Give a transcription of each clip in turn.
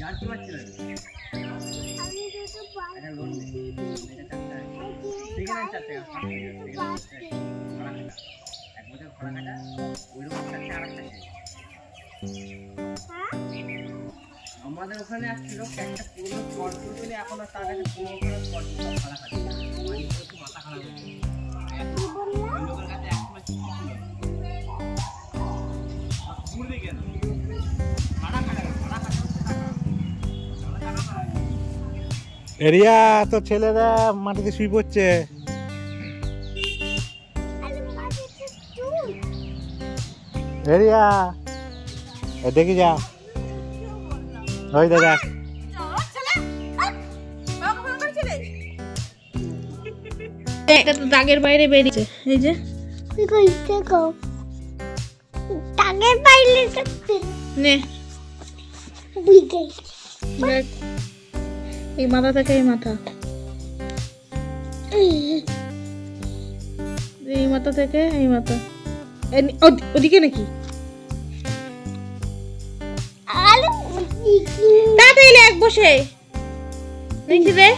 আমাদের ওখানে আসছিল একটা পুরো স্পট ছিল, এখন আর তার কাছে পুরো স্পট ভাড়া খাচ্ছে, মাথা খারাপ হচ্ছে। লোকের কাছে একসময় ছিল ঘুরবে কেন ভাড়া এরিয়া তো ছেলেরা মাটিতে শুয়ে পড়ছে। এরিয়া দেখি যা, ওই দেখা এটা তো দাগের বাইরে বেরিয়েছে। এই যে দাগের বাইরে নে দেখ, এই মাথা থেকে এই মাথা, এই মাথা থেকে এই মাথা, ওদিকে নাকি তাড়াতাড়ি লেখ বসে নিচে দে,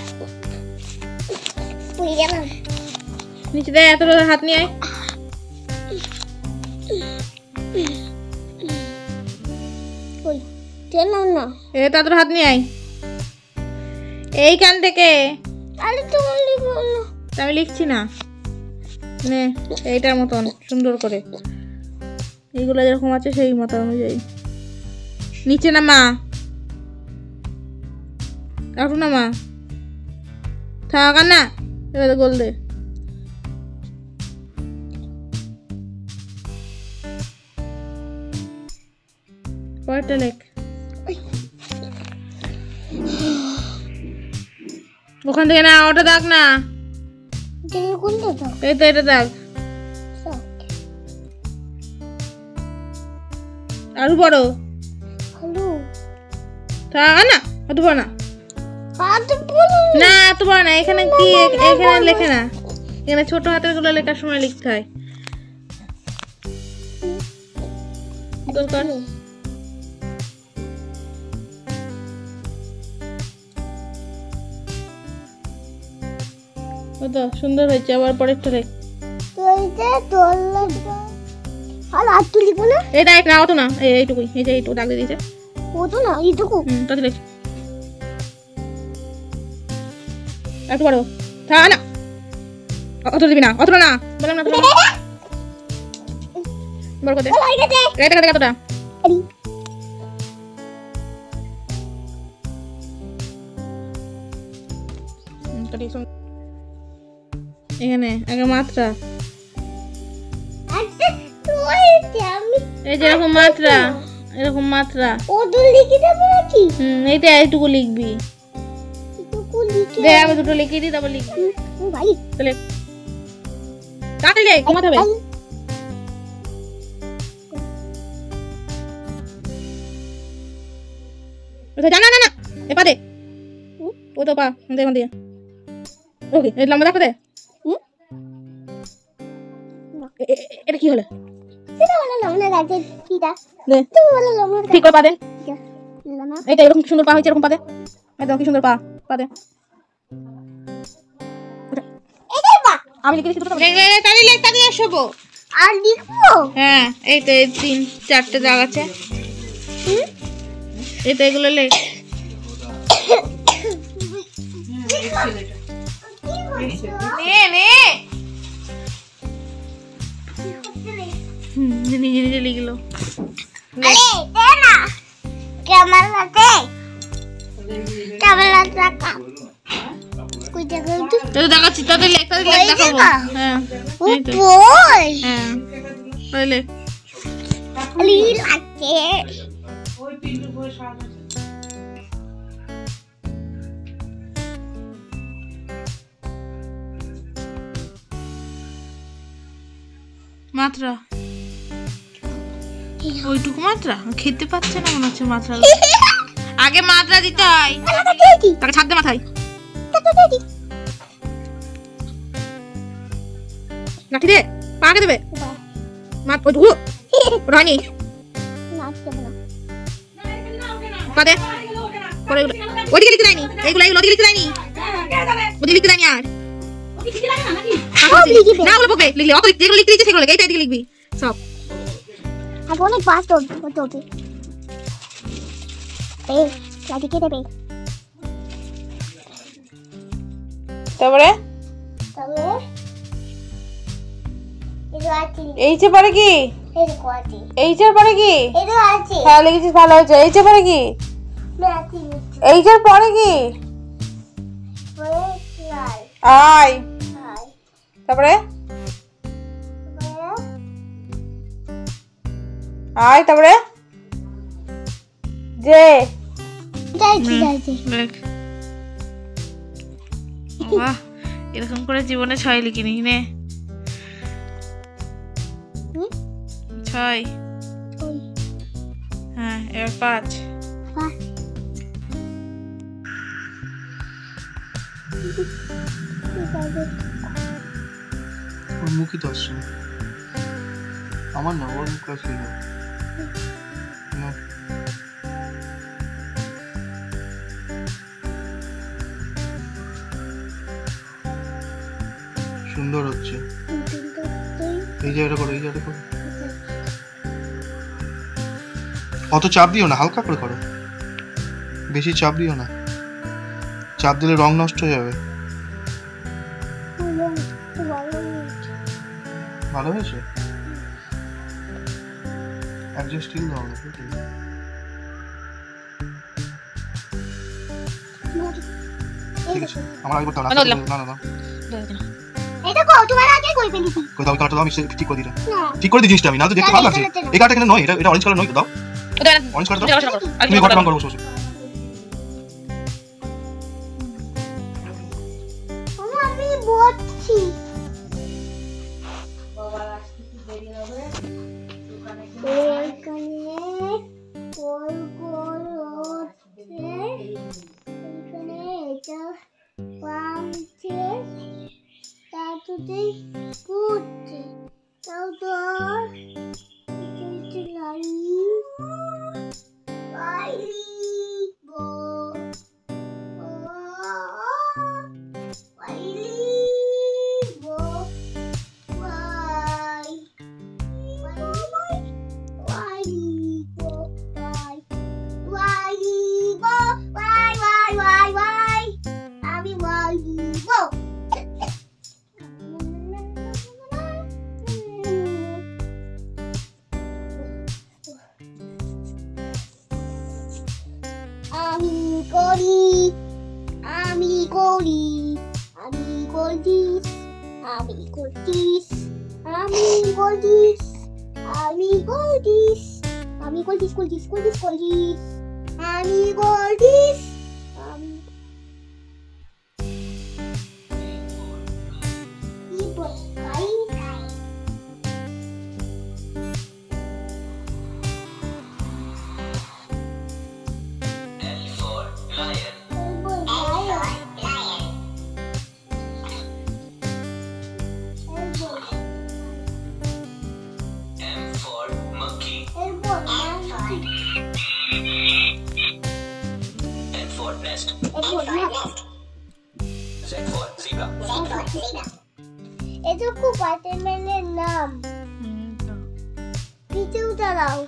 নিচে দে, এত হাত নিয়ে আয়। তাড়াতাড়ি হাত নিয়ে আয় এইখান থেকে। আমি লিখছি না, নে এইটার মতন সুন্দর করে, এইগুলো যেরকম আছে সেই মতো অনুযায়ী নিচে নামা, একটু নামা, থাক না, এবার গোল দে। পরেরটা লেখ, ওখান থেকে না, ওটা দাগ না, এই তো এটা দাগ, আরো বড় থাক না, অত বড় না, না এত বড় না, এখানে কি এখানে লেখে না, এখানে ছোট হাতের গুলো লেখার সময় লিখতে হয়। দরকার কত সুন্দর হয়েছে, আবার পরেরটা লেখ। এটা এক না, অত না, এইটুকুই, এই যে এইটুকু দাগ দিয়ে দিয়েছে, ওতো না এইটুকু, তাতে লেখ, একটু বড় থাক না, অত দিবি না, অতটা না, বললাম না বড় করতে, এটা কাটে কতটা, এখানে আগে মাত্রা, এই যে এরকম মাত্রা, এরকম মাত্রা এইটা এইটুকু লিখবি, আমি দুটো লিখিয়ে দিই, তারপর লিখবি, তাহলে তাড়াতাড়ি লেখ, কমাতে হবে। না না না, এ পা দে, ও তো পা দেখুন দিয়ে, ওকে এই লম্বা দেখো দে, এটা কি হলো, ঠিক করে পা দে, এইটা এরকম সুন্দর পা হয়েছে, এরকম পা দে, একদম কি সুন্দর পা, পা দে, আমি লিখে দিচ্ছি, তাড়াতাড়ি লেখ, তাড়াতাড়ি আসবো আর লিখবো, হ্যাঁ এই তো এই 3-4টে দাগ আছে, এই তো এগুলো লেখ, নে নে, নিজে নিজে লিখলো, দেখাচ্ছি, তাদের লেখ, তাদের লেখ দেখাবো, হ্যাঁ হ্যাঁ লেখ, মাত্রা ওইটুকু মাত্রা খেতে পাচ্ছে না মনে হচ্ছে, মাত্রা আগে মাত্রা দিতে হয়, তাকে ছাড় দে মাথায়, লাঠি দে, পাকে দেবে, ওইটুকু হয়নি, পা দে, পরে ওদিকে লিখতে দেয়নি, এইগুলো ওদিকে লিখতে দেয়নি, ওদিকে লিখতে দেয়নি আর না ওগুলো পড়বে লিখলে অত যেগুলো লিখতে দিচ্ছে সেগুলো এইটা এদিকে লিখবি সব। আগে অনেক ফাস্ট হতে এই লাঠিকে দেবে। তারপরে তবে এটা আছে, এইচে পরে কি, এটা কোয়াটি, এইচের পরে কি, এটা আছে, হ্যাঁ লিখেছিস ভালো হয়েছে। এইচের পরে কি, লাঠি এইচের পরে কি, পরে লাল আই, আর তারপরে পরে আই, তারপরে যে যাইছি যাইছি। বাহ, এরকম করে জীবনে 6 লিখিনি নে। 6 হ্যাঁ, এবার 5 ওর মুখই তো আসছে না। আমার না, ওর মুখ আসছে না। সুন্দর হচ্ছে। এই জায়গাটা করো, এই জায়গাটা করো। অত চাপ দিও না, হালকা করে করো, বেশি চাপ দিও না। চাপ দিলে রং নষ্ট হয়ে যাবে। ভালো হয়েছে। একজন স্টিল দাও না, ঠিক আছে। আমার আগে করতে হবে না, না না না, এটা কো তোমার আগে কই ফেলেছি। কোথাও কাটতে দাও, আমি ঠিক করে দিই। না ঠিক করে দিই জিনিসটা, আমি না তো দেখতে ভালো লাগছে। এই কাটটা এখানে নয়, এটা অরেঞ্জ কালার নয়, দাও অরেঞ্জ কালার দাও। তুমি ঘরটা রং করো, বসে বসে। আমি বলছি ওইখানে গোল গোল হচ্ছে, এখানে এটা পামছে, তারপরে ঘুরছে, তারপর এটুকু বাটারম্যানের নাম পিছু দাঁড়াও।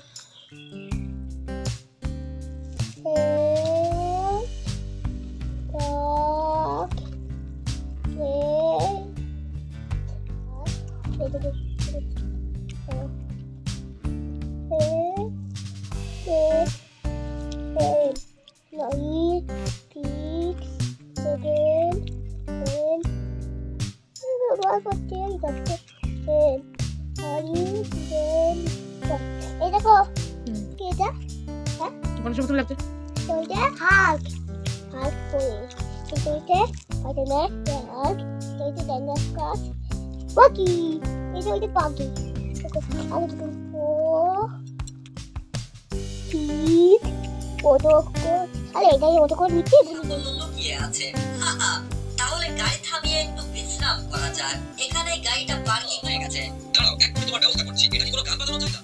তাহলে গাড়ি থামিয়ে একটু বিশ্রাম করা যাক। এখানে গাড়িটা পার্কিং হয়ে গেছে। দাঁড়াও, একটু তোমার ব্যবস্থা করছি। এটা কি কোনো গান বাজানো যায় না?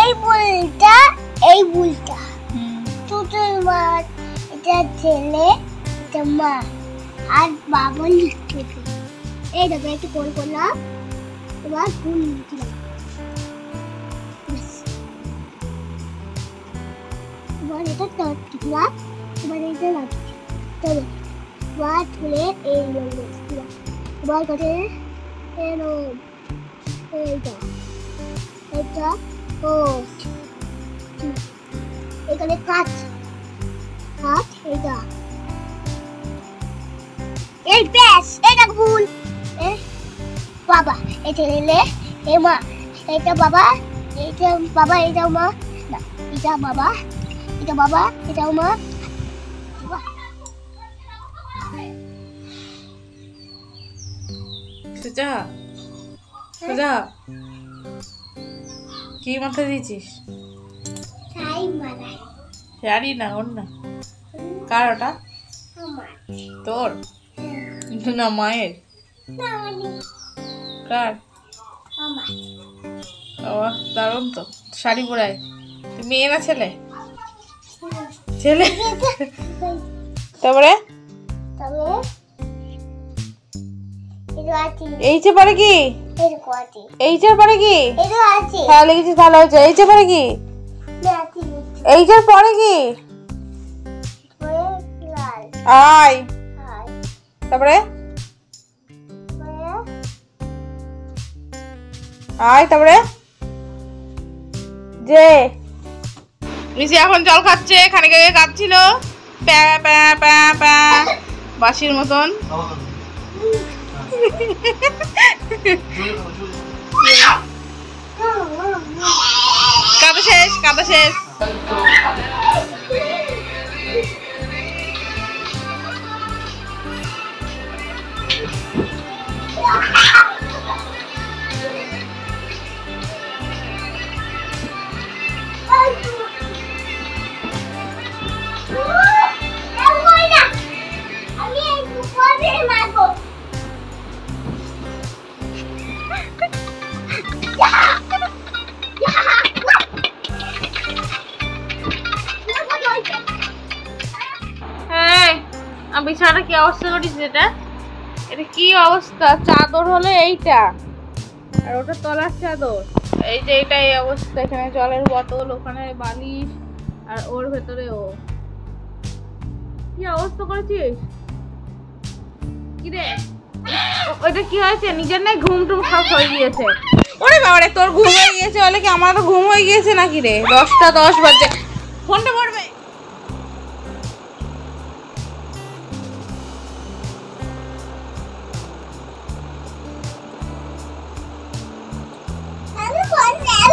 এই বুলটা ছোট তোমার এটা ছেলে এটা মা আর বাবা লিখতে এই দেখো একটু কোল করলাম এবার ফুল লিখলাম এবার এটা টপ লিখলাম এবার এটা লাগছে তবে বাট ফুলে এই লিখলাম এবার করে এরকম এইটা এটা ও এখানে কাট কাট এটা এই ব্যাস এটা ভুল বাবা এটা ছেলে এ মা এটা বাবা এটা মা না এটা বাবা এটা মা সুজা সুজা কি মাথা দিয়েছিস? তাই মানাই জানি না ওর না কার ওটা? আমার তোর না মায়ের? না মানে কার? আমার বাবা দারুণ তো শাড়ি পরায়। তুই মেয়ে না ছেলে? ছেলে। তারপরে তবে এটা আছে এইচে পরে কি? এটা কোয়াটি এইচের পরে কি? এটা আছে হ্যাঁ লিখেছিস ভালো হয়েছে। এইচে পরে কি? নাতি এইচের পরে কি? পরে লাল আয়। আর তারপরে পরে আয়। তারপরে যে মিসি এখন জল খাচ্ছে, খানিক আগে কাঁদছিল প্যা প্যা প্যা প্যা বাসির মতন। কাঁদা শেষ, কাঁদা শেষ। আমি একটু পরে মারবো হ্যাঁ বিছানাটা কি অবস্থা করিস? এটা এটা কি অবস্থা? চাদর হলো এইটা আর ওটা তলার চাদর। এই যে এটা এই অবস্থা, এখানে জলের বোতল, ওখানে বালিশ আর ওর ভেতরে ও। কি অবস্থা করেছিস? কি রে ওইটা কি হয়েছে? নিজের নাই ঘুম টুম খাপ হয়ে গিয়েছে। ওরে বাবারে তোর ঘুম হয়ে গিয়েছে বলে কি আমার তো ঘুম হয়ে গিয়েছে নাকি রে? 10টা 10 বাজে। ফোনটা পড়বে। আমি ফোন নেব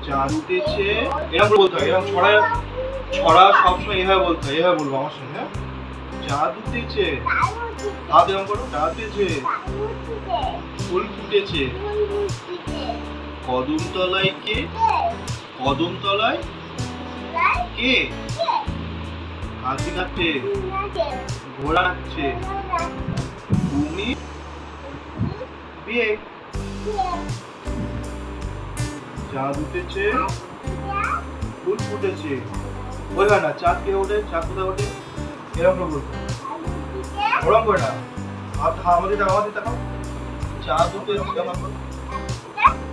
চাঁদ উঠেছে, এরকম বলতে হয়, এরকম ছড়া সবসময় এভাবে বলতে হয়, এভাবে বলবো আমার সঙ্গে। চাঁদ উঠেছে, হাত এরকম করো, চাঁদ উঠেছে, ফুল ফুটেছে, কদম তলায় কে, কদম তলায় কে, হাতি নাচছে, ঘোড়া নাচছে, কুমির বিয়ে, চাঁদ উঠেছে, ফুল ফুটেছে। ওই হয় না, চাঁদ কে ওঠে, চাঁদ কোথায় ওঠে, এরকম বলতে ওরকম করে না, আমাদের দেখাও, আমাদের দেখাও। চাঁদ উঠেছে,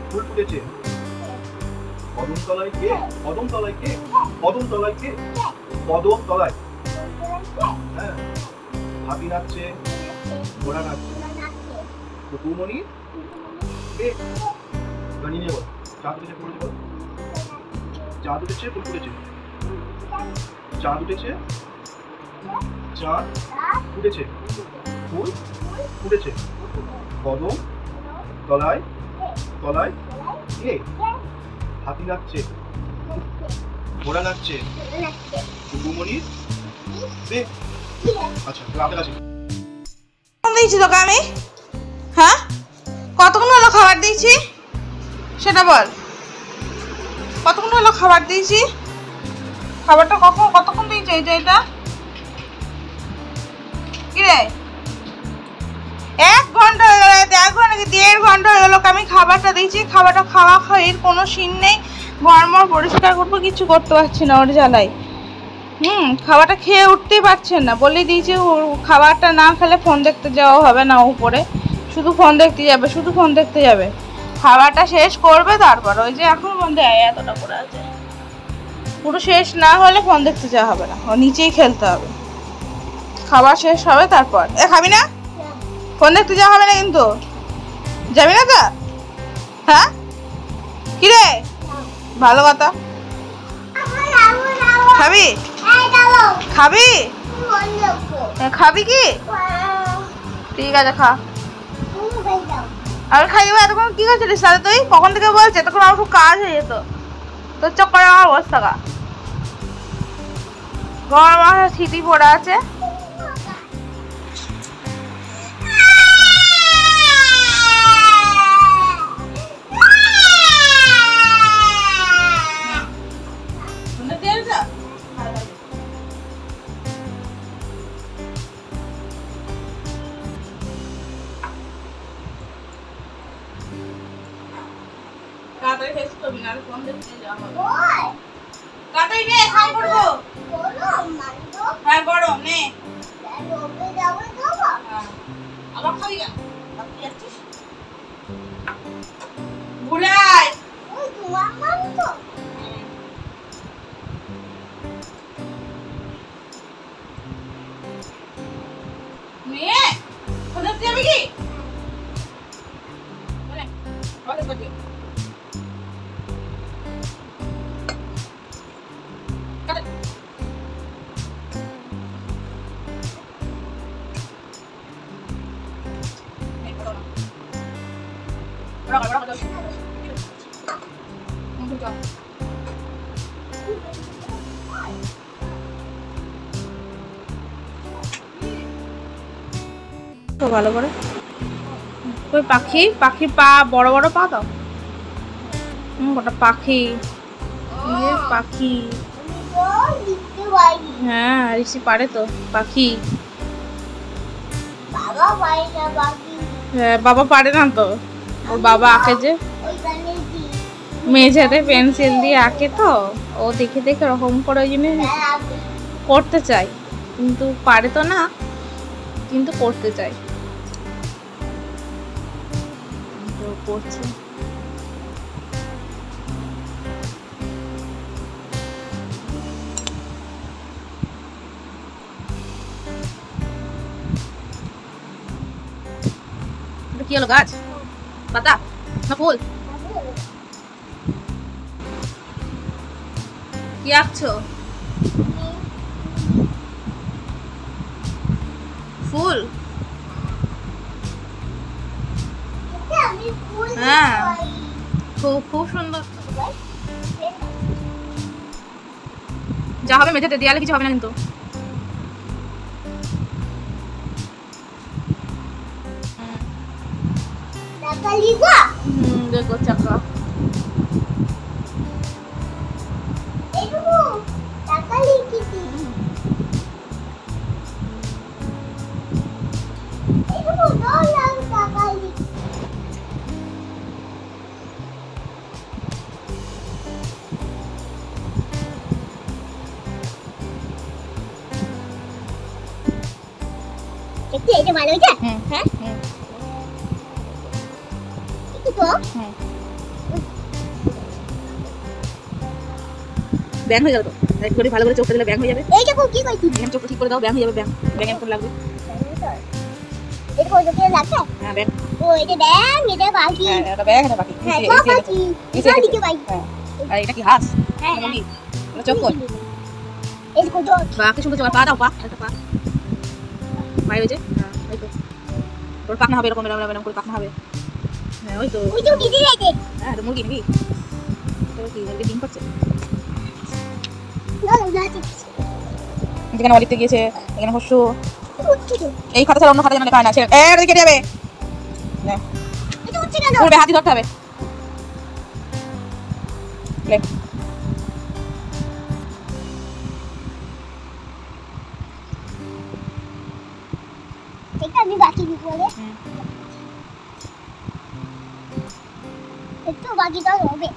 ফুল ফুটেছে, কদম তলায় কে, কদম তলায় কে, কদম তলায় কে, কদম তলায়, হ্যাঁ, হাতি নাচছে, ঘোড়া নাচছে, কুকুরমণি গানি নিয়ে বল, চাঁদ উঠেছে, ফুল বল, চাঁদ উঠেছে, ফুল ফুটেছে, চাঁদ উঠেছে, চাঁদ ফুটেছে, ফুল ফুটেছে, কদম তলায়, তলায় কে, হাতি নাচছে, ঘোড়া নাচছে, কুকুরমণি বে। আচ্ছা রাতে কাছে দিয়েছি তোকে আমি, হ্যাঁ কতক্ষণ হলো খাবার দিয়েছি সেটা বল, কতক্ষণ হলো খাবার দিয়েছি, খাবারটা কতক্ষণ দিয়েছি, এই যে এটা কি রে, 1 ঘন্টা হয়ে গেল, 1 ঘন্টা কি 1.5 ঘন্টা হয়ে গেল আমি খাবারটা দিয়েছি, খাবারটা খাওয়া খাওয়ির কোনো সিন নেই, ঘরমর পরিষ্কার করবো কিছু করতে পারছি না ওর জ্বালাই। খাবারটা খেয়ে উঠতেই পারছেন না, বলেই দিয়েছি খাবারটা না খেলে ফোন দেখতে যাওয়া হবে না, উপরে শুধু ফোন দেখতে যাবে, শুধু ফোন দেখতে যাবে, খাবারটা শেষ করবে তারপর, ওই যে এখন বন্ধে এতটা করে আছে, পুরো শেষ না হলে ফোন দেখতে যাওয়া হবে না, ও নিচেই খেলতে হবে, খাবার শেষ হবে তারপর। খাবি না, ফোন দেখতে যাওয়া হবে না কিন্তু, যাবি না তো, হ্যাঁ কি রে, ভালো কথা, খাবি খাবি খাবি কি, ঠিক আছে খা, আর খাই দেবো। এতক্ষণ কি করছিলিস তাহলে তুই, কখন থেকে বলছে, তখন আমার খুব কাজ হয়ে যেত, তোর চক্করে আমার অবস্থা কা, গরম মাথা ছিটি পড়ে আছে, তাড়াতাড়ি শেষ করবি না, ফোন দেখতে যাওয়া হবে, তাড়াতাড়ি নে, খাই করবো, হ্যাঁ গরম নে, আবার খাবি না, যাচ্ছিস ভুলাই মেয়ে, ফোন দেখতে যাবি কি, ভালো করে ওই পাখির পা বড় বড় পা দাও, ওটা পাখি, পাখি, হ্যাঁ ঋষি পারে তো, পাখি, হ্যাঁ বাবা পারে না তো, ওর বাবা আঁকে যে মেঝেতে পেন্সিল দিয়ে আঁকে তো, ও দেখে দেখে ওরকম করে ওই জন্য করতে চাই, কিন্তু পারে তো না, কিন্তু করতে চাই, করছে। কি হলো, গাছ পাতা না ফুল, কি আঁকছো, ফুল, হ্যাঁ খুব সুন্দর, যা হবে মেঝেতে, দেয়ালে কিছু হবে না কিন্তু। টাকা লিবা দেখো চাকা। এইটুকু টাকা লিখি এইটুকু ডলার টাকা লিখি দেখতে এটা ভালো হয়েছে হ্যাঁ একটু তো ব্যাং হয়ে যাবে তো, এক করে ভালো করে চোখটা দিলে ব্যাং হয়ে যাবে। এইটুকু কি করছিস এখানে চোখটা ঠিক করে দাও, ব্যাং হয়ে যাবে। ব্যাং ব্যাং এমন লাগবে। এটা কত করে লাগছে হ্যাঁ ব্যাং, ও এটা ব্যাং এটা বাকি হ্যাঁ এটা ব্যাং, এটা বাকি। হ্যাঁ এই যে, বাকি এটা দিকে বাকি হ্যাঁ। আর এটা কি হাঁস? হ্যাঁ মুরগি? এটা চোখ কই? এই কত বা কি সুন্দর চোখ, পা দাও, পা একটা পা পায়ে হয়েছে। হ্যাঁ ওই তো, তোর পাখনা হবে এরকম এরকম এরকম করে পাখনা হবে। হ্যাঁ ওই তো, ওই তো দিদি যাইতে হ্যাঁ এটা মুরগি নাকি? তোর কি মুরগি ডিম পাচ্ছে? না না যেখানে অলিতে গিয়েছে, এখানে হস্য। উঠছে তো এই খাতা ছাড়া অন্য খাতা যেন লেখা হয় না। এটা কেটে যাবে। এটা উঠছে কেন তোর হাতি ধরতে হবে। লে এটা আমি বাকি দিব বলে একটু বাকি দাও হবে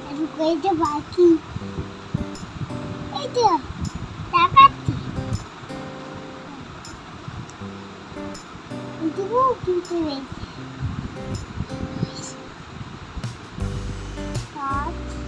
আমি কইতে বাকি এইটা টাকাচ্ছি এইটুকু কিন্তু নেই 5